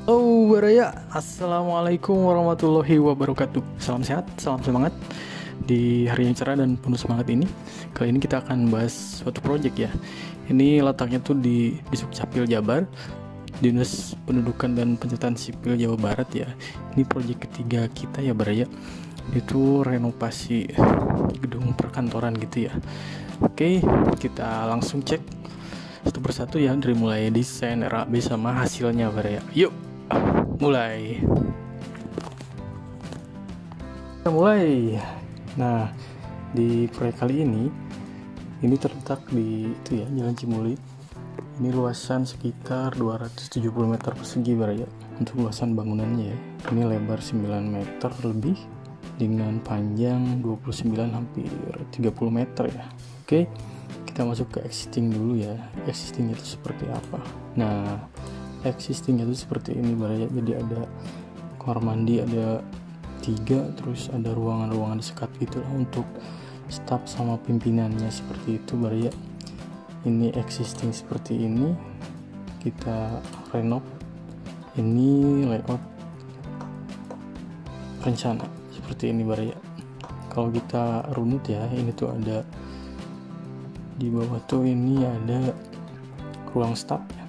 Oh, Baraya, Assalamualaikum warahmatullahi wabarakatuh. Salam sehat, salam semangat di hari yang cerah dan penuh semangat ini. Kali ini kita akan bahas suatu project ya. Ini letaknya tuh di Dukcapil Jabar, Dinas Pendudukan dan Pencatatan Sipil Jawa Barat ya. Ini project ketiga kita ya, Baraya. Itu renovasi gedung perkantoran gitu ya. Oke, kita langsung cek satu persatu ya, dari mulai desain, RAB sama hasilnya, Baraya. Yuk, mulai. Kita mulai. Nah, di proyek kali ini terletak di itu ya, Jalan Cimuli. Ini luasan sekitar 270 meter persegi, Baraya. Untuk luasan bangunannya ya. Ini lebar 9 meter lebih dengan panjang 29 hampir 30 meter ya. Oke. Kita masuk ke existing dulu ya. Existing itu seperti apa? Nah, existing itu seperti ini, Baraya. Jadi ada kamar mandi ada 3, terus ada ruangan-ruangan sekat gitu lah untuk staf sama pimpinannya, seperti itu, Baraya. Ini existing seperti ini. Kita renov. Ini layout rencana seperti ini, Baraya. Kalau kita runut ya, ini tuh ada di bawah tuh, ini ada ruang staf ya.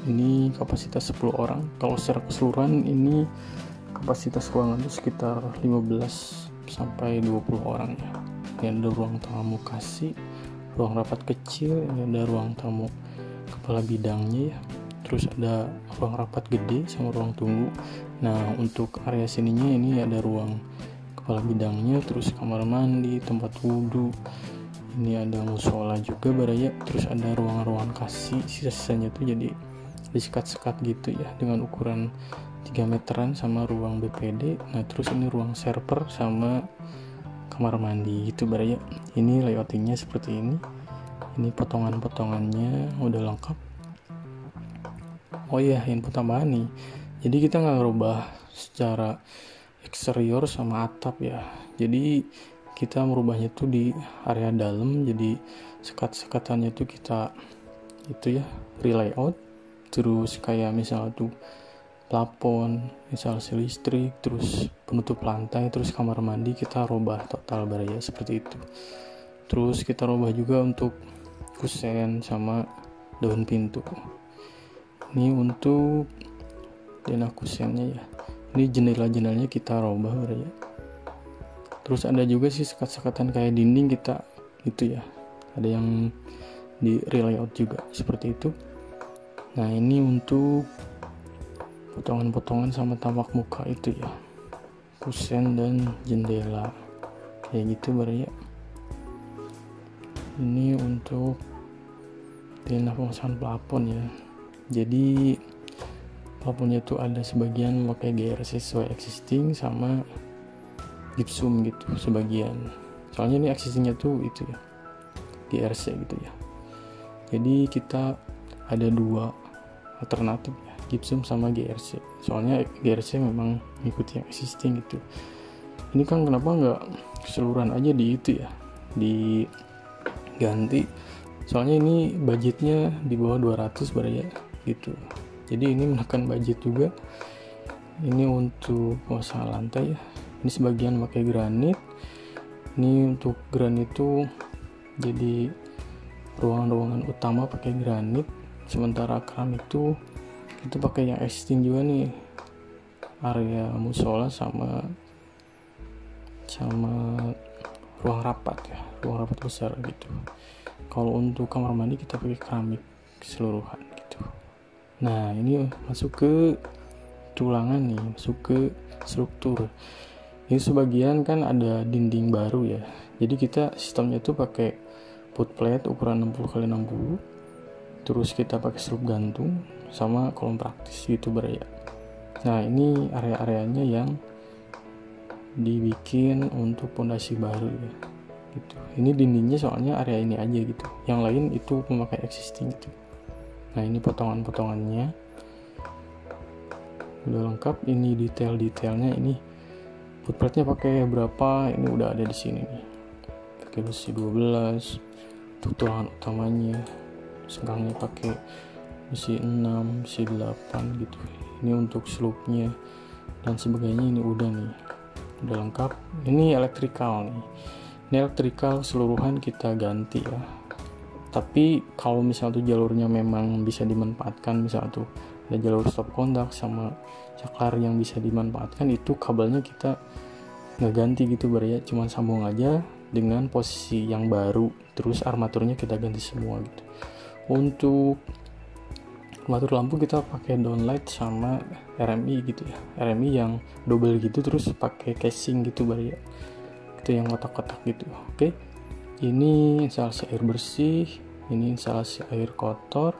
Ini kapasitas 10 orang. Kalau secara keseluruhan ini kapasitas ruangan itu sekitar 15 sampai 20 orang ya. Ini ada ruang tamu kasih, ruang rapat kecil, ini ada ruang tamu kepala bidangnya ya. Terus ada ruang rapat gede sama ruang tunggu. Nah, untuk area sininya ini ada ruang kepala bidangnya, terus kamar mandi, tempat wudhu. Ini ada musola juga, Baraya. Terus ada ruangan-ruangan kasih, sisa-sisanya tuh jadi disekat-sekat gitu ya, dengan ukuran 3 meteran sama ruang BPD. Nah, terus ini ruang server sama kamar mandi gitu, Baraya. Ini layoutingnya seperti ini. Ini potongan-potongannya udah lengkap. Oh iya, info tambahan nih. Jadi kita nggak ngerubah secara eksterior sama atap ya. Jadi kita merubahnya tuh di area dalam. Jadi sekat-sekatannya tuh kita itu ya relayout. Terus kayak misalnya tuh plafon, misal listrik, terus penutup lantai, terus kamar mandi kita rubah total, Baraya, seperti itu. Terus kita rubah juga untuk kusen sama daun pintu. Ini untuk denah kusennya ya. Ini jendela-jendelanya kita rubah, Baraya. Terus ada juga sih sekat-sekatan kayak dinding kita itu ya. Ada yang di relayout juga seperti itu. Nah, ini untuk potongan-potongan sama tampak muka itu ya, kusen dan jendela kayak gitu, Baraya. Ini untuk denah pemasangan plafon ya. Jadi plafonnya tuh ada sebagian pakai GRC sesuai existing sama gypsum gitu sebagian. Soalnya ini existingnya tuh itu ya GRC gitu ya. Jadi kita ada 2 alternatif ya, gypsum sama GRC. Soalnya GRC memang mengikuti yang existing gitu. Ini kan kenapa nggak keseluruhan aja di itu ya, diganti. Soalnya ini budgetnya di bawah 200, Baraya gitu. Jadi ini menekan budget juga. Ini untuk pemasangan lantai ya. Ini sebagian pakai granit. Ini untuk granit itu jadi ruangan-ruangan utama pakai granit. Sementara keramik itu pakai yang existing juga nih. Area musola sama ruang rapat ya, ruang rapat besar gitu. Kalau untuk kamar mandi kita pakai keramik keseluruhan gitu. Nah, ini masuk ke tulangan nih, masuk ke struktur. Ini sebagian kan ada dinding baru ya. Jadi kita sistemnya tuh pakai foot plate ukuran 60x60. Terus kita pakai strup gantung sama kolom praktis gitu, Baraya. Nah, ini area-areanya yang dibikin untuk pondasi baru ya. Gitu. Ini dindingnya soalnya area ini aja gitu. Yang lain itu memakai existing gitu. Nah, ini potongan-potongannya udah lengkap. Ini detail-detailnya, ini footplate-nya pakai berapa, ini udah ada di sini nih. Pakai besi 12 untuk tulangan utamanya. Sengkangnya pakai besi 6, besi 8 gitu. Ini untuk slope-nya dan sebagainya, ini udah lengkap. Ini electrical nih. Ini electrical keseluruhan kita ganti ya. Tapi kalau misalnya tuh jalurnya memang bisa dimanfaatkan, misalnya tuh ada jalur stop kontak sama saklar yang bisa dimanfaatkan, itu kabelnya kita nggak ganti gitu ya, cuman sambung aja dengan posisi yang baru, terus armaturnya kita ganti semua gitu. Untuk armatur lampu kita pakai downlight sama RMI gitu ya, RMI yang double gitu, terus pakai casing gitu ya, itu yang kotak-kotak gitu. Oke. Ini instalasi air bersih, ini instalasi air kotor,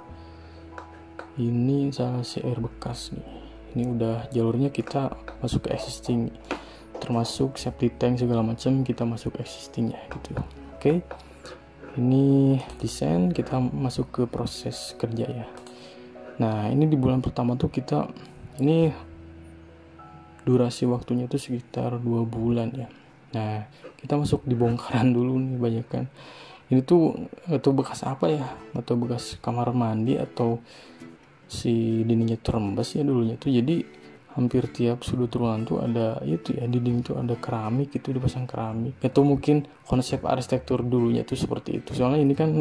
ini instalasi air bekas nih. Ini udah jalurnya kita masuk ke existing, termasuk safety tank segala macam kita masuk existingnya gitu. Oke. Ini desain, kita masuk ke proses kerja ya. Nah, ini di bulan pertama tuh kita, ini durasi waktunya tuh sekitar 2 bulan ya. Nah, kita masuk di bongkaran dulu nih banyak kan. Ini tuh atau bekas apa ya? Atau bekas kamar mandi atau si dindingnya terembes ya dulunya tuh. Jadi hampir tiap sudut ruangan tuh ada itu ya, di dinding tuh ada keramik, itu dipasang keramik. Atau mungkin konsep arsitektur dulunya tuh seperti itu. Soalnya ini kan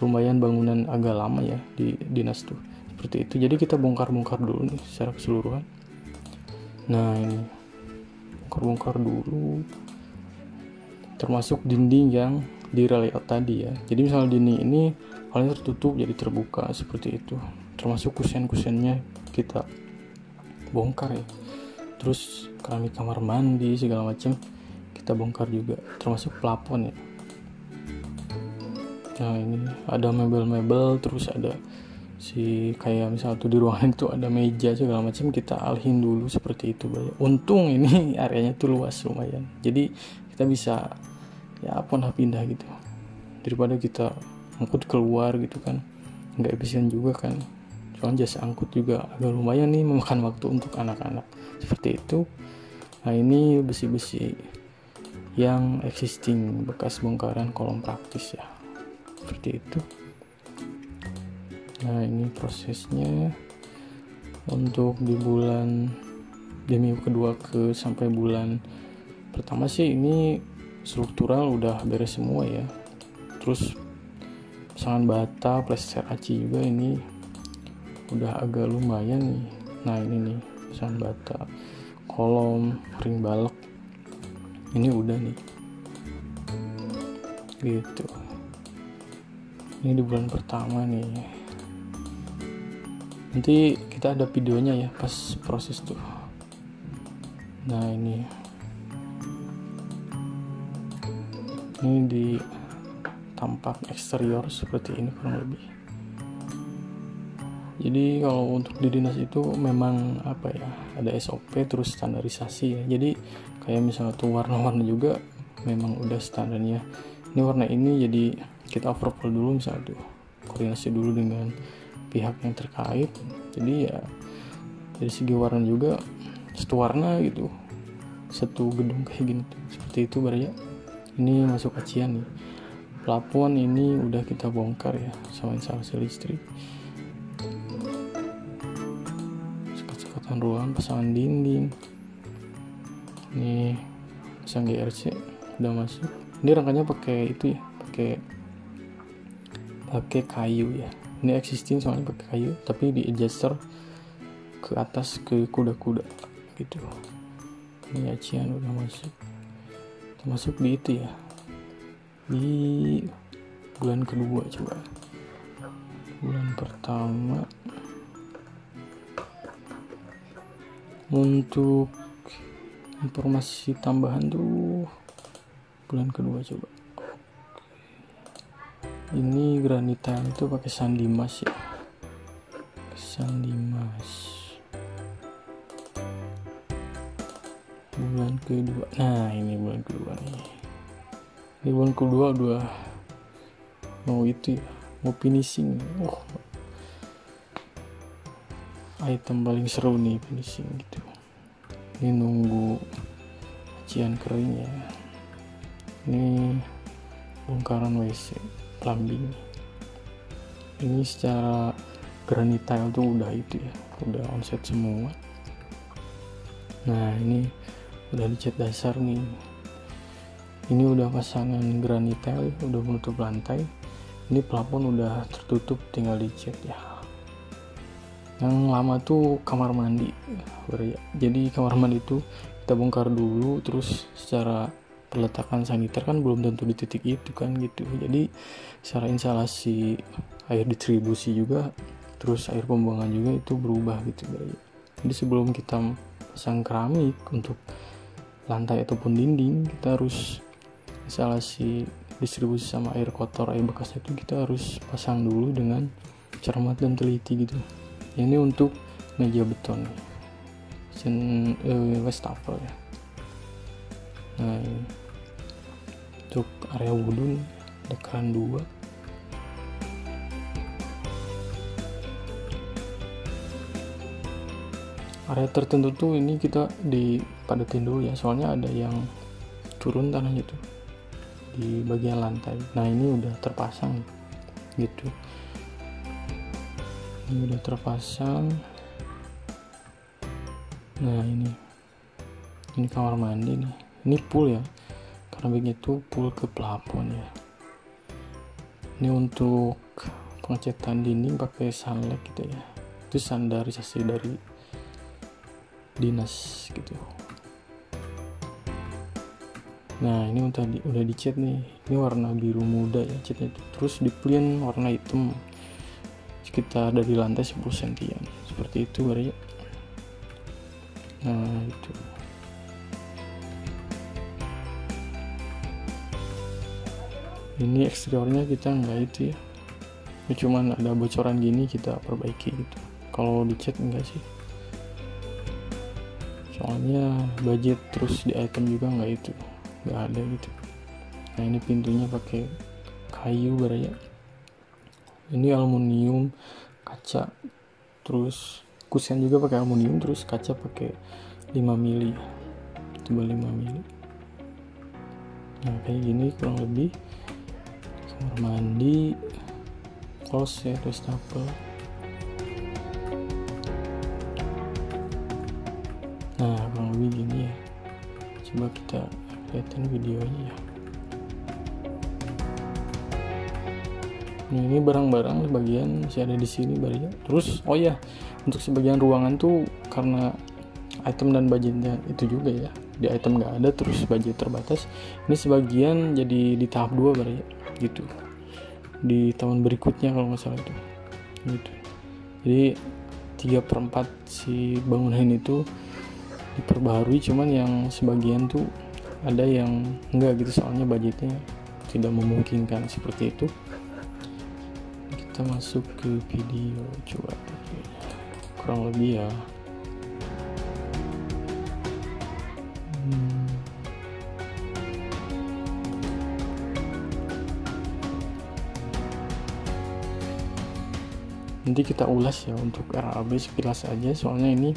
lumayan bangunan agak lama ya di dinas tuh. Seperti itu. Jadi kita bongkar-bongkar dulu nih secara keseluruhan. Nah, ini bongkar-bongkar dulu. Termasuk dinding yang di layout tadi ya. Jadi misalnya dinding ini paling tertutup jadi terbuka seperti itu. Termasuk kusen-kusennya kita bongkar ya. Terus keramik kamar mandi segala macam kita bongkar juga. Termasuk plafon ya. Nah, ini ada mebel-mebel, terus ada si kayak misalnya tuh di ruangan itu ada meja segala macam, kita alihin dulu seperti itu. Untung ini areanya tuh luas lumayan. Jadi kita bisa ya pindah gitu, daripada kita angkut keluar gitu kan, nggak efisien juga kan. Soalnya jasa angkut juga agak lumayan nih, memakan waktu untuk anak-anak seperti itu. Nah, ini besi-besi yang existing bekas bongkaran kolom praktis ya, seperti itu. Nah, ini prosesnya untuk di minggu kedua sampai bulan pertama sih ini struktural udah beres semua ya. Terus pasangan bata, plester aci juga ini udah agak lumayan nih. Nah, ini nih pasangan bata, kolom, ring balok ini udah nih gitu. Ini di bulan pertama nih. Nanti kita ada videonya ya pas proses tuh. Nah, ini di tampak eksterior seperti ini kurang lebih. Jadi kalau untuk di dinas itu memang ada SOP terus standarisasi ya. Jadi kayak misalnya tuh warna-warna juga memang udah standarnya. Ini warna ini, jadi kita overhaul dulu misalnya tuh, koordinasi dulu dengan pihak yang terkait. Jadi ya dari segi warna juga satu warna gitu, satu gedung kayak gini tuh, seperti itu ya. Ini masuk acian nih. Plafon ini udah kita bongkar ya sama instalasi listrik. Sekat-sekatan ruangan, pasangan dinding. Ini pasang GRC udah masuk. Ini rangkanya pakai itu ya, pakai kayu ya. Ini existing soalnya pakai kayu, tapi di adjuster ke atas ke kuda-kuda gitu. Ini acian udah masuk di itu ya, di bulan kedua. Coba bulan pertama untuk informasi tambahan tuh bulan kedua. Coba ini granitan itu pakai Sandimas ya, Sandimas bulan kedua. Nah, ini bulan kedua nih. Ini bulan kedua udah mau itu ya, mau finishing. Item paling seru nih finishing gitu. Ini nunggu cucian kering ya. Ini bongkaran WC, plumbing. Ini secara granite tile tuh udah itu ya, udah onset semua. Nah ini udah dicat dasar nih, ini udah pasangan granite tile, udah menutup lantai. Ini plafon udah tertutup, tinggal dicat ya. Yang lama tuh kamar mandi ya. Jadi kamar mandi itu kita bongkar dulu, terus secara peletakan saniter kan belum tentu di titik itu kan gitu. Jadi secara instalasi air distribusi juga, terus air pembuangan juga itu berubah gitu ya. Jadi sebelum kita pasang keramik untuk lantai ataupun dinding, kita harus instalasi distribusi sama air kotor, air bekasnya itu kita harus pasang dulu dengan cermat dan teliti gitu. Ini untuk meja beton wastafel ya. Nah ini untuk area wudhu ada keran 2. Area tertentu tuh ini kita dipadatin dulu ya, soalnya ada yang turun tanahnya tuh di bagian lantai. Nah ini udah terpasang gitu, ini udah terpasang. Nah ini kamar mandi nih, ini pool ya, keramiknya itu pool ke plafon ya. Ini untuk pengecatan dinding pakai sunlight gitu ya, itu standarisasi dari dinas gitu. Nah ini udah dicat nih, ini warna biru muda ya catnya itu, terus dipelin warna hitam sekitar dari lantai 10 cm seperti itu ya. Nah itu ini eksteriornya kita nggak itu ya, ini cuman ada bocoran gini kita perbaiki gitu. Kalau dicat enggak sih, soalnya budget, terus di item juga nggak ada gitu. Nah ini pintunya pakai kayu ya, ini aluminium, kaca, terus kusen juga pakai aluminium, terus kaca pakai 5 mili, tebal 5 mili. Nah kayak gini kurang lebih kamar mandi, closet, wastafel. Nah kurang lebih gini ya, coba kita lihatin videonya ya. Nah, ini barang-barang sebagian masih ada di sini ya. Terus oh ya, untuk sebagian ruangan tuh karena item dan budgetnya itu juga ya, di item nggak ada, terus budget terbatas. Ini sebagian jadi di tahap 2 ya gitu, di tahun berikutnya kalau nggak salah itu gitu. Jadi 3/4 si bangunan itu diperbaharui, cuman yang sebagian tuh ada yang enggak gitu, soalnya budgetnya tidak memungkinkan seperti itu. Kita masuk ke video, coba kurang lebih ya. Nanti kita ulas ya untuk RAB sekilas aja, soalnya ini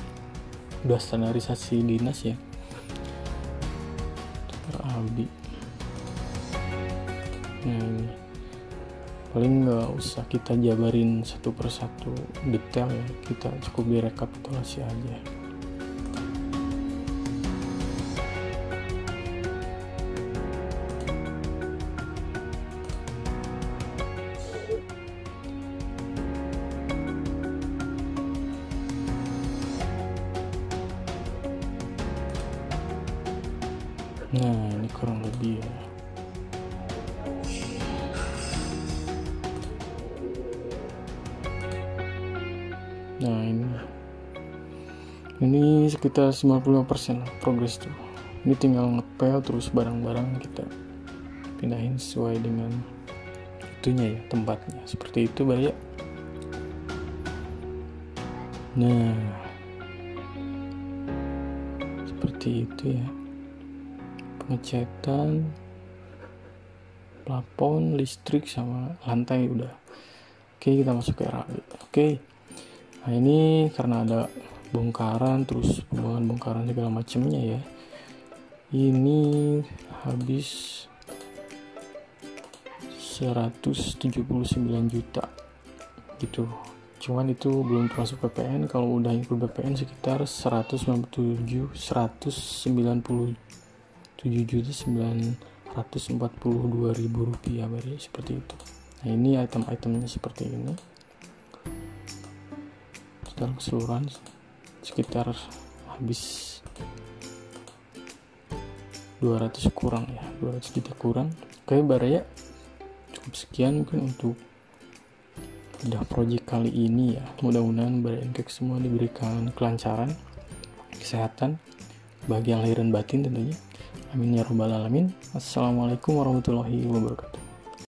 udah standarisasi dinas ya. RAB. Nah ini paling nggak usah kita jabarin satu persatu detail ya, kita cukup direkapitulasi aja. Nah ini kurang lebih ya. Nah ini sekitar 95% lah progres tuh. Ini tinggal ngepel, terus barang-barang kita pindahin sesuai dengan itunya ya, tempatnya seperti itu ya. Nah seperti itu ya, pengecatan plafon, listrik, sama lantai udah. Oke, kita masuk ke RAB. Oke, nah ini karena ada bongkaran, terus pembuangan bongkaran segala macamnya ya, ini habis 179 juta gitu cuman itu belum termasuk PPN. Kalau udah include PPN sekitar 197.942.000 rupiah, seperti itu. Nah, ini item-itemnya seperti ini. Total keseluruhan sekitar habis 200 kurang ya, 200 juta kurang. Oke Baraya, cukup sekian mungkin untuk bedah project kali ini ya. Mudah-mudahan Baraya Inkek semua diberikan kelancaran, kesehatan, bahagia lahir dan batin tentunya. Amin ya rabbal alamin. Assalamualaikum warahmatullahi wabarakatuh.